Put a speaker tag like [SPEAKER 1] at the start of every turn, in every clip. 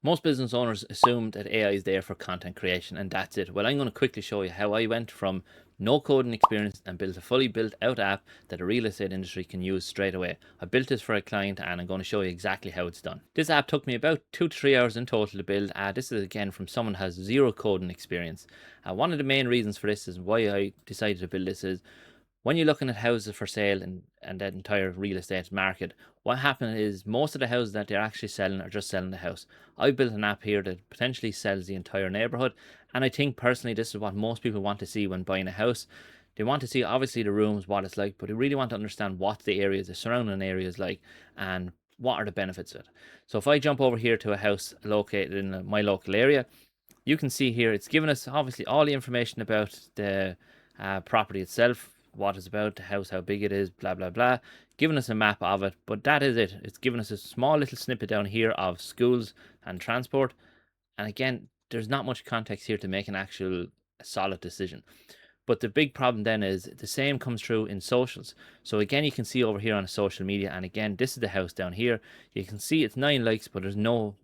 [SPEAKER 1] Most business owners assume that AI is there for content creation and that's it. Well, I'm going to quickly show you how I went from no coding experience and built a fully built out app that the real estate industry can use straight away. I built this for a client and I'm going to show you exactly how it's done. This app took me about 2 to 3 hours in total to build. This is again from someone who has zero coding experience. One of the main reasons for this is why I decided to build this is when you're looking at houses for sale and that entire real estate market, what happens is most of the houses that they're actually selling are just selling the house. I've built an app here that potentially sells the entire neighborhood, and I think personally this is what most people want to see when buying a house. They want to see obviously the rooms, what it's like, but they really want to understand what the areas, the surrounding areas like, and what are the benefits of it. So if I jump over here to a house located in my local area, you can see here it's given us obviously all the information about the property itself, what it's about, the house, how big it is, blah blah blah, giving us a map of it. But that is it. It's given us a small little snippet down here of schools and transport. And again, there's not much context here to make an actual solid decision. But the big problem then is the same comes true in socials. So again, you can see over here on social media, and again, this is the house down here. You can see it's 9 likes, but there's no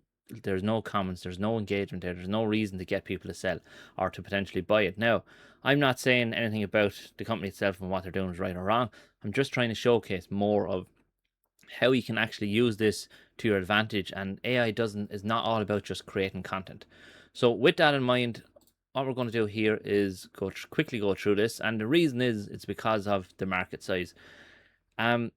[SPEAKER 1] comments, there's no engagement there, there's no reason to get people to sell or to potentially buy it. Now, I'm not saying anything about the company itself and what they're doing is right or wrong. I'm just trying to showcase more of how you can actually use this to your advantage. And AI doesn't is not all about just creating content. So with that in mind, what we're going to do here is quickly go through this, and the reason is it's because of the market size. Um,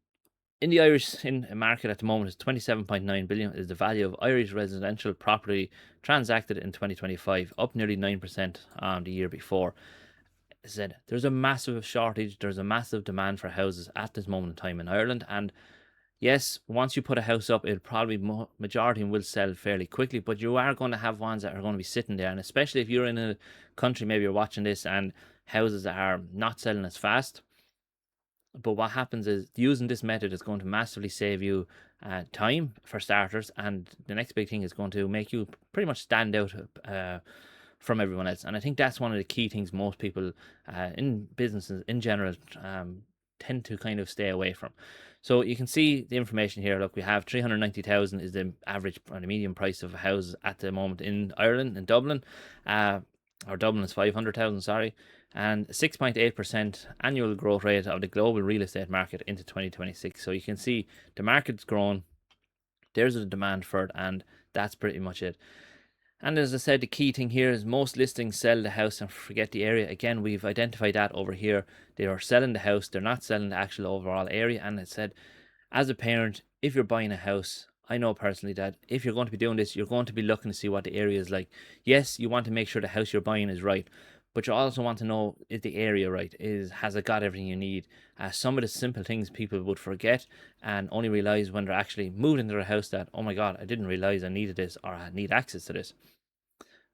[SPEAKER 1] in the Irish market at the moment is 27.9 billion is the value of Irish residential property transacted in 2025, up nearly 9% on the year before. As I said, there's a massive shortage, there's a massive demand for houses at this moment in time in Ireland, and yes, once you put a house up, it'll probably majority will sell fairly quickly, but you are going to have ones that are going to be sitting there, and especially if you're in a country, maybe you're watching this and houses that are not selling as fast. But what happens is using this method is going to massively save you time for starters, and the next big thing is going to make you pretty much stand out from everyone else. And I think that's one of the key things most people in businesses in general tend to kind of stay away from. So you can see the information here. Look, we have 390,000 is the average or the median price of a house at the moment in Ireland, in Dublin. Or Dublin is 500,000, sorry, and 6.8% annual growth rate of the global real estate market into 2026. So you can see the market's grown, there's a demand for it, and that's pretty much it. And as I said, the key thing here is most listings sell the house and forget the area. Again, we've identified that over here. They are selling the house, they're not selling the actual overall area. And it said, as a parent, if you're buying a house, I know personally that if you're going to be doing this, you're going to be looking to see what the area is like. Yes, you want to make sure the house you're buying is right, but you also want to know, is the area right? Has it got everything you need? Some of the simple things people would forget and only realize when they're actually moved into their house that, oh my God, I didn't realize I needed this or I need access to this.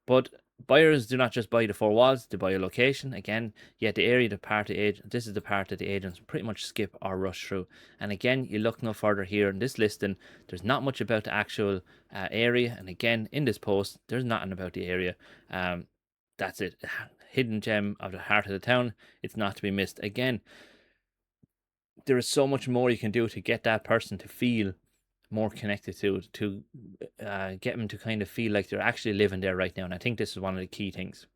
[SPEAKER 1] But buyers do not just buy the four walls, they buy a location. Again, yet the area, the part the agent, this is the part that the agents pretty much skip or rush through. And again, you look no further here in this listing, there's not much about the actual area. And again, in this post, there's nothing about the area. That's it. Hidden gem of the heart of the town. It's not to be missed. Again, there is so much more you can do to get that person to feel more connected to get them to kind of feel like they're actually living there right now. And I think this is one of the key things.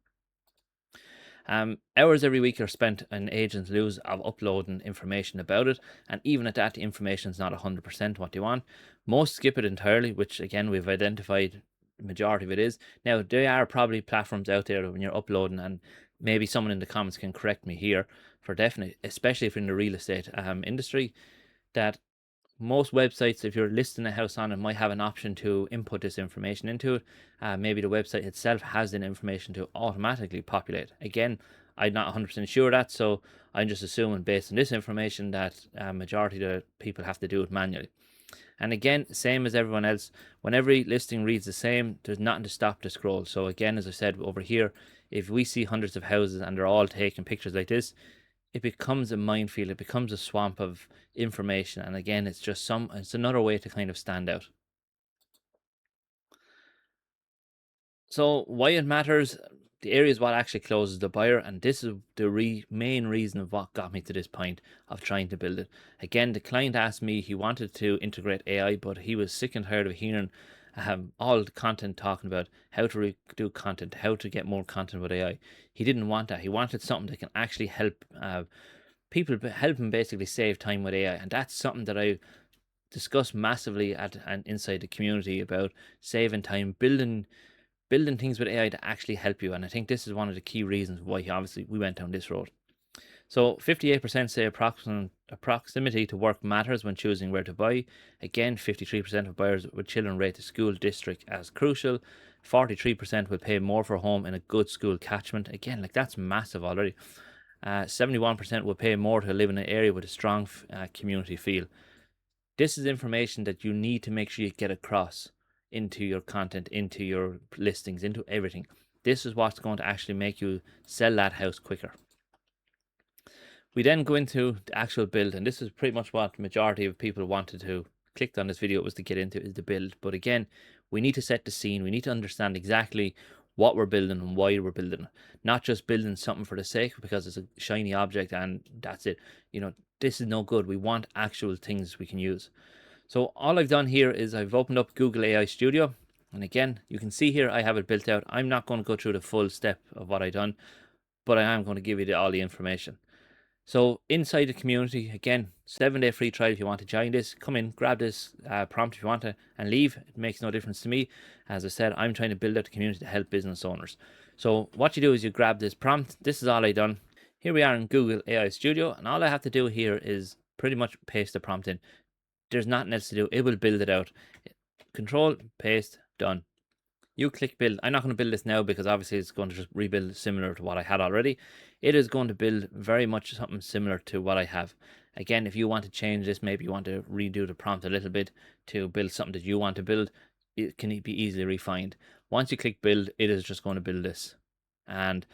[SPEAKER 1] Hours every week are spent and agents lose of uploading information about it, and even at that, the information is not 100% what they want. Most skip it entirely, which again we've identified the majority of it is. Now there are probably platforms out there when you're uploading, and maybe someone in the comments can correct me here for definite, especially if you're in the real estate industry, that most websites, if you're listing a house on it, might have an option to input this information into it. Maybe the website itself has the information to automatically populate. Again, I'm not 100% sure that, so I'm just assuming based on this information that majority of the people have to do it manually. And again, same as everyone else, when every listing reads the same, there's nothing to stop the scroll. So again, as I said over here, if we see hundreds of houses and they're all taking pictures like this, it becomes a minefield, it becomes a swamp of information. And again, it's another way to kind of stand out. So why it matters, the area is what actually closes the buyer, and this is the main reason of what got me to this point of trying to build it. Again, the client asked me, he wanted to integrate AI, but he was sick and tired of hearing all the content talking about how to do content, how to get more content with AI. He didn't want that. He wanted something that can actually help people, help him basically save time with AI. And that's something that I discuss massively at and inside the community about saving time, building things with AI to actually help you. And I think this is one of the key reasons why obviously we went down this road. So 58% say proximity to work matters when choosing where to buy. Again, 53% of buyers with children rate the school district as crucial. 43% will pay more for a home in a good school catchment. Again, like that's massive already. 71% will pay more to live in an area with a strong community feel. This is information that you need to make sure you get across into your content, into your listings, into everything. This is what's going to actually make you sell that house quicker. We then go into the actual build, and this is pretty much what the majority of people wanted to clicked on this video was to get into, is the build. But again, we need to set the scene. We need to understand exactly what we're building and why we're building it. Not just building something for the sake because it's a shiny object and that's it. You know, this is no good. We want actual things we can use. So all I've done here is I've opened up Google AI Studio. And again, you can see here I have it built out. I'm not going to go through the full step of what I've done, but I am going to give you all the information. So inside the community, again, 7-day free trial if you want to join this. Come in, grab this prompt if you want to, and leave. It makes no difference to me. As I said, I'm trying to build out the community to help business owners. So what you do is you grab this prompt. This is all I done. Here we are in Google AI Studio, and all I have to do here is pretty much paste the prompt in. There's nothing else to do. It will build it out. Control, paste, done. You click build. I'm not going to build this now because obviously it's going to just rebuild similar to what I had already. It is going to build very much something similar to what I have. Again, if you want to change this, maybe you want to redo the prompt a little bit to build something that you want to build, it can be easily refined. Once you click build, it is just going to build this. And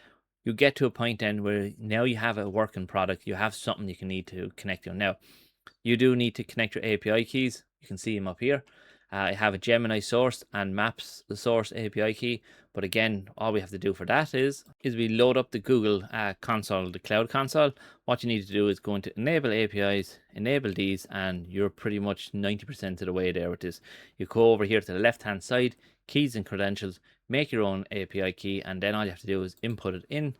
[SPEAKER 1] you get to a point then where now you have a working product. You have something you can need to connect to. Now, you do need to connect your API keys. You can see them up here. I have a Gemini source and maps the source API key. But again, all we have to do for that is we load up the Google console, the cloud console. What you need to do is go into enable APIs, enable these, and you're pretty much 90% of the way there with this. You go over here to the left-hand side, keys and credentials, make your own API key, and then all you have to do is input it in.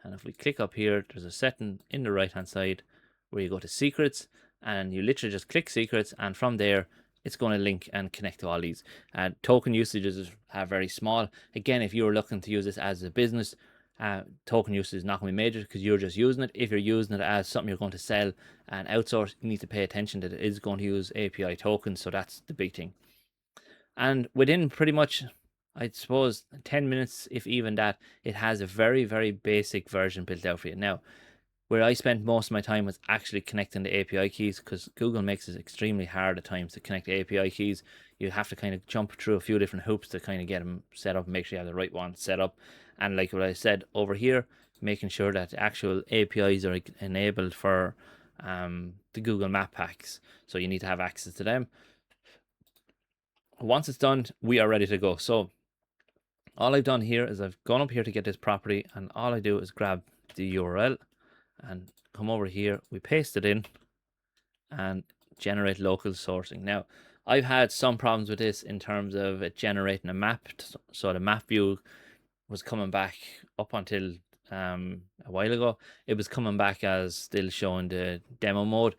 [SPEAKER 1] And if we click up here, there's a setting in the right-hand side where you go to secrets, and you literally just click secrets, and from there, it's going to link and connect to all these. Token usages are very small. Again, if you're looking to use this as a business, token usage is not going to be major because you're just using it. If you're using it as something you're going to sell and outsource, you need to pay attention that it is going to use API tokens. So that's the big thing. And within pretty much, I suppose, 10 minutes, if even that, it has a very, very basic version built out for you. Now, where I spent most of my time was actually connecting the API keys because Google makes it extremely hard at times to connect the API keys. You have to kind of jump through a few different hoops to kind of get them set up and make sure you have the right one set up. And like what I said over here, making sure that the actual APIs are enabled for the Google Map packs. So you need to have access to them. Once it's done, we are ready to go. So all I've done here is I've gone up here to get this property, and all I do is grab the URL and come over here, we paste it in and generate local sourcing. Now, I've had some problems with this in terms of it generating a map. So the map view was coming back up until a while ago. It was coming back as still showing the demo mode.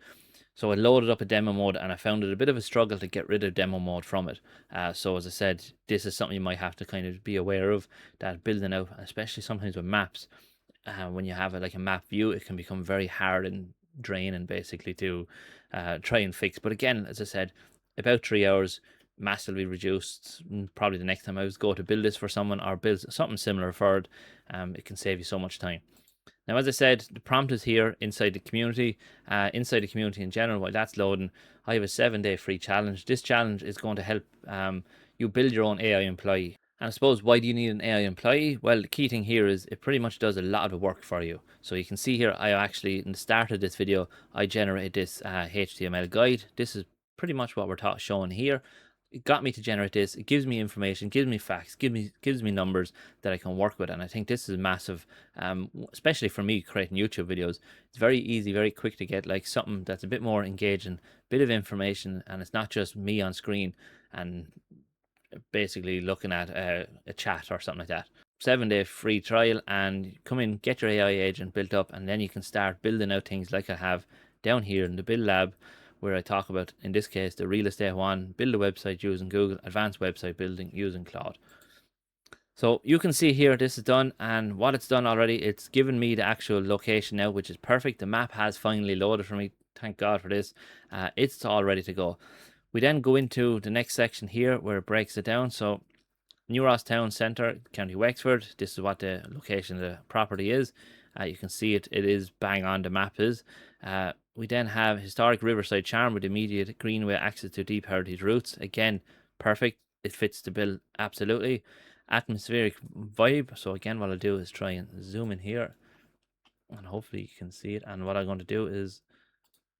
[SPEAKER 1] So I loaded up a demo mode and I found it a bit of a struggle to get rid of demo mode from it. So as I said, this is something you might have to kind of be aware of, that building out, especially sometimes with maps, when you have like a map view, it can become very hard and draining basically to try and fix. But again, as I said, about 3 hours, massively reduced. Probably the next time I was go to build this for someone or build something similar for it, it can save you so much time. Now, as I said, the prompt is here inside the community. Inside the community in general, while that's loading, I have a 7-day free challenge. This challenge is going to help you build your own AI employee. And I suppose, why do you need an AI employee? Well, the key thing here is it pretty much does a lot of the work for you. So you can see here, I actually, in the start of this video, I generated this HTML guide. This is pretty much what we're showing here. It got me to generate this. It gives me information, gives me facts, gives me numbers that I can work with. And I think this is massive, especially for me creating YouTube videos. It's very easy, very quick to get like something that's a bit more engaging, bit of information, and it's not just me on screen and basically looking at a chat or something like that. 7-day free trial, and come in, get your AI agent built up, and then you can start building out things like I have down here in the build lab, where I talk about, in this case, the real estate one, build a website using Google, advanced website building using Claude. So you can see here, this is done, and what it's done already, it's given me the actual location now, which is perfect. The map has finally loaded for me. Thank God for this. It's all ready to go. We then go into the next section here where it breaks it down. So New Ross Town Centre, County Wexford. This is what the location of the property is. You can see it is bang on the map is. We then have historic riverside charm with immediate greenway access to deep heritage routes. Again, perfect. It fits the bill absolutely. Atmospheric vibe. So again, what I'll do is try and zoom in here, and hopefully you can see it. And what I'm going to do is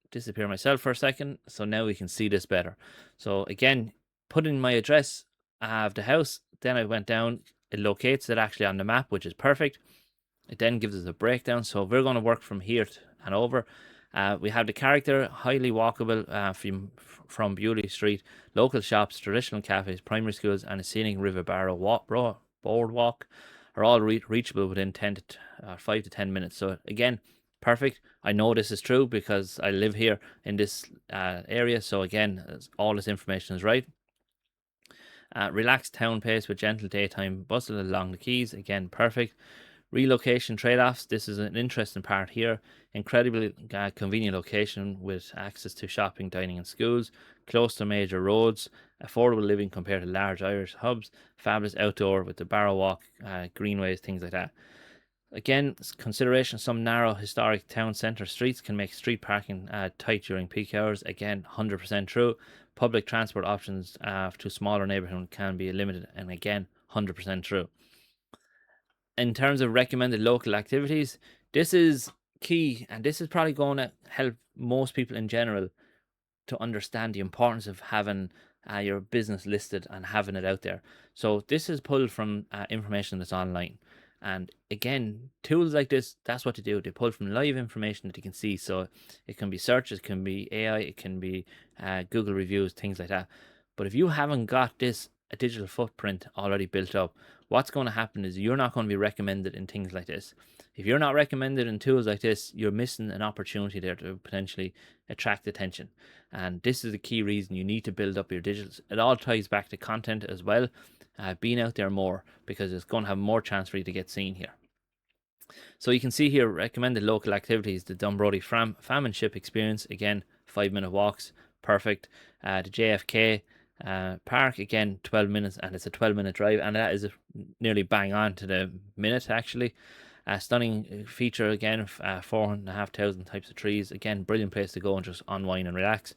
[SPEAKER 1] disappear myself for a second, so now we can see this better. So again, put in my address of the house, then I went down, it locates it actually on the map, which is perfect. It then gives us a breakdown. So we're going to work from here and over. We have the character, highly walkable from Beauty Street, local shops, traditional cafes, primary schools, and a scenic river boardwalk are all reachable within 5 to 10 minutes. So again, perfect. I know this is true because I live here in this area. So again, all this information is right. Relaxed town pace with gentle daytime bustle along the quays. Again, perfect. Relocation trade-offs. This is an interesting part here. Incredibly convenient location with access to shopping, dining and schools. Close to major roads. Affordable living compared to large Irish hubs. Fabulous outdoor with the Barrow Walk, greenways, things like that. Again, consideration, some narrow historic town centre streets can make street parking tight during peak hours. Again, 100% true. Public transport options to smaller neighbourhoods can be limited. And again, 100% true. In terms of recommended local activities, this is key, and this is probably going to help most people in general to understand the importance of having your business listed and having it out there. So this is pulled from information that's online. And again, tools like this, that's what they do. They pull from live information that you can see. So it can be searches, it can be AI, it can be Google reviews, things like that. But if you haven't got this a digital footprint already built up, what's going to happen is you're not going to be recommended in things like this. If you're not recommended in tools like this, you're missing an opportunity there to potentially attract attention. And this is the key reason you need to build up your digitals. It all ties back to content as well, being out there more, because it's going to have more chance for you to get seen here. So you can see here recommended local activities: the Dunbrody Famine Ship Experience, again 5-minute walks, perfect. The JFK Park, again 12 minutes, and it's a 12-minute drive, and that is nearly bang on to the minute actually. Stunning feature again, 4,500 types of trees. Again, brilliant place to go and just unwind and relax.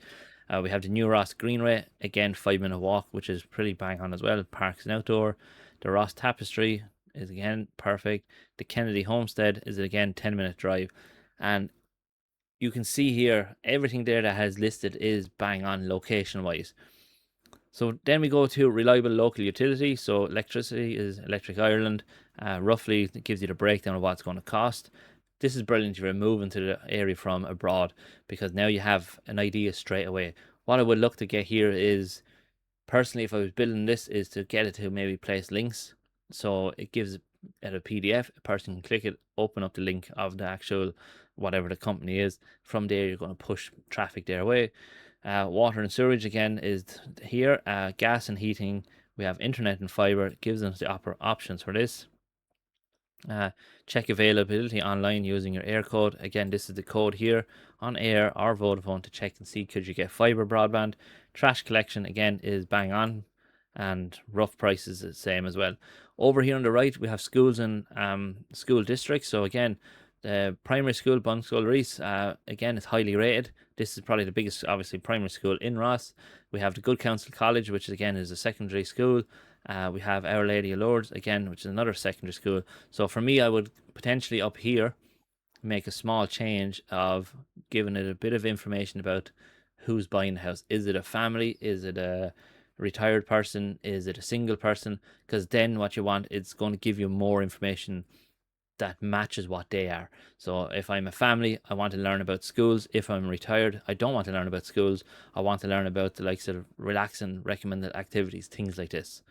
[SPEAKER 1] We have the New Ross Greenway, again 5-minute walk, which is pretty bang on as well. Parks and outdoor. The Ross Tapestry is again perfect. The Kennedy Homestead is again 10-minute drive, and you can see here everything there that has listed is bang on location wise. So then we go to reliable local utility. So electricity is Electric Ireland. Roughly, it gives you the breakdown of what it's going to cost. This is brilliant if you're moving to the area from abroad, because now you have an idea straight away. What I would look to get here is, personally, if I was building this, is to get it to maybe place links. So it gives it a PDF, a person can click it, open up the link of the actual whatever the company is. From there, you're going to push traffic their way. Water and sewage again is here. Gas and heating, we have internet and fiber. It gives us the options for this. Check availability online using your Eircode. Again, this is the code here on Air or Vodafone to check and see could you get fiber broadband. Trash collection again is bang on, and rough prices is the same as well. Over here on the right, we have schools and school districts. So again, the primary school, Bunskull Reese, again, is highly rated. This is probably the biggest, obviously, primary school in Ross. We have the Good Counsel College, which again is a secondary school. We have Our Lady of Lourdes, again, which is another secondary school. So for me, I would potentially up here make a small change of giving it a bit of information about who's buying the house. Is it a family? Is it a retired person? Is it a single person? Because then what you want, it's going to give you more information that matches what they are. So if I'm a family, I want to learn about schools. If I'm retired, I don't want to learn about schools. I want to learn about the likes of relaxing recommended activities, things like this.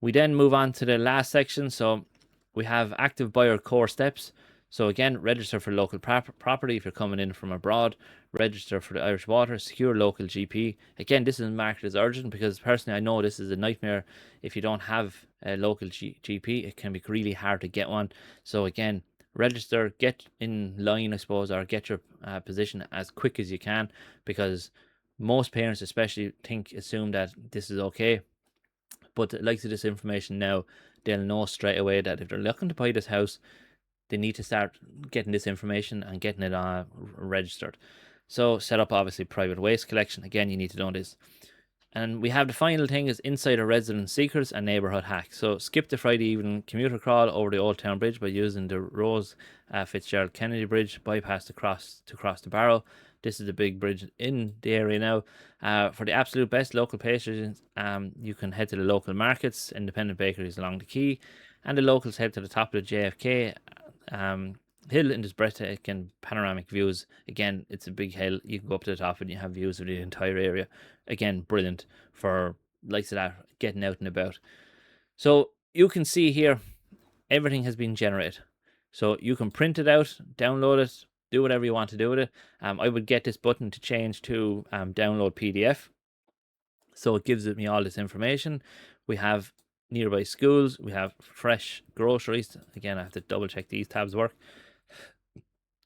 [SPEAKER 1] We then move on to the last section. So we have active buyer core steps. So again, register for local property if you're coming in from abroad, register for the Irish Water, secure local GP. Again, this is marked as urgent because personally I know this is a nightmare. If you don't have a local GP, it can be really hard to get one. So again, register, get in line, I suppose, or get your position as quick as you can, because most parents especially assume that this is okay. But like to this information now, they'll know straight away that if they're looking to buy this house, they need to start getting this information and getting it registered. So set up obviously private waste collection. Again, you need to know this. And we have the final thing is insider resident secrets and neighbourhood hacks. So skip the Friday evening commuter crawl over the Old Town Bridge by using the Rose Fitzgerald Kennedy Bridge, bypass to cross the Barrow. This is the big bridge in the area now. For the absolute best local pastries, you can head to the local markets, independent bakeries along the quay, and the locals head to the top of the JFK hill in this breathtaking panoramic views. Again, it's a big hill. You can go up to the top and you have views of the entire area. Again, brilliant for likes of that, getting out and about. So you can see here, everything has been generated. So you can print it out, download it, do whatever you want to do with it. I would get this button to change to download PDF. So it gives me all this information. We have nearby schools. We have fresh groceries. Again, I have to double check these tabs work.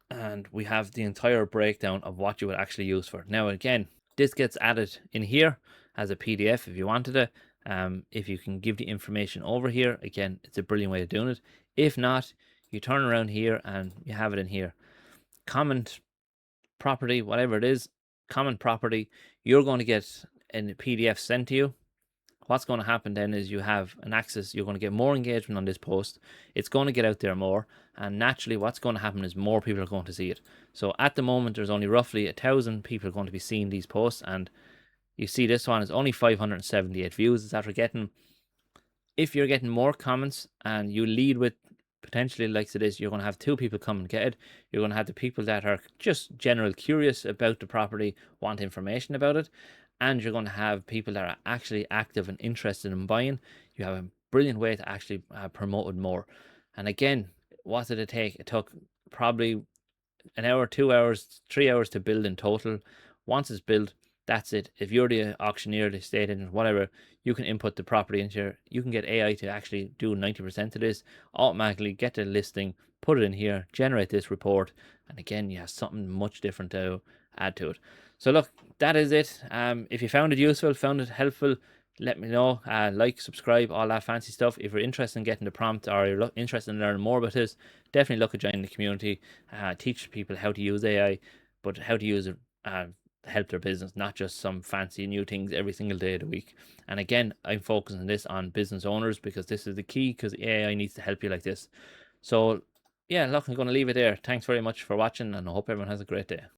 [SPEAKER 1] And we have the entire breakdown of what you would actually use for. Now, again, this gets added in here as a PDF if you wanted it. If you can give the information over here, again, it's a brilliant way of doing it. If not, you turn around here and you have it in here. Comment property, whatever it is, comment property, you're going to get a PDF sent to you. What's going to happen then is you have an access, you're going to get more engagement on this post. It's going to get out there more. And naturally, what's going to happen is more people are going to see it. So at the moment, there's only roughly 1,000 people going to be seeing these posts. And you see this one is only 578 views. Is after getting, if you're getting more comments and you lead with potentially like this, you're going to have 2 people come and get it. You're going to have the people that are just general curious about the property, want information about it. And you're going to have people that are actually active and interested in buying. You have a brilliant way to actually promote it more. And again, what did it take? It took probably an hour, 2 hours, 3 hours to build in total. Once it's built, that's it. If you're the auctioneer, the estate agent, whatever, you can input the property into here. You can get AI to actually do 90% of this, automatically get the listing, put it in here, generate this report. And again, you have something much different to add to it. So look, that is it. If you found it useful, found it helpful, let me know. Like, subscribe, all that fancy stuff. If you're interested in getting the prompt or you're interested in learning more about this, definitely look at joining the community. Teach people how to use AI, but how to use it to help their business, not just some fancy new things every single day of the week. And again, I'm focusing this on business owners because this is the key, because AI needs to help you like this. So yeah, look, I'm going to leave it there. Thanks very much for watching, and I hope everyone has a great day.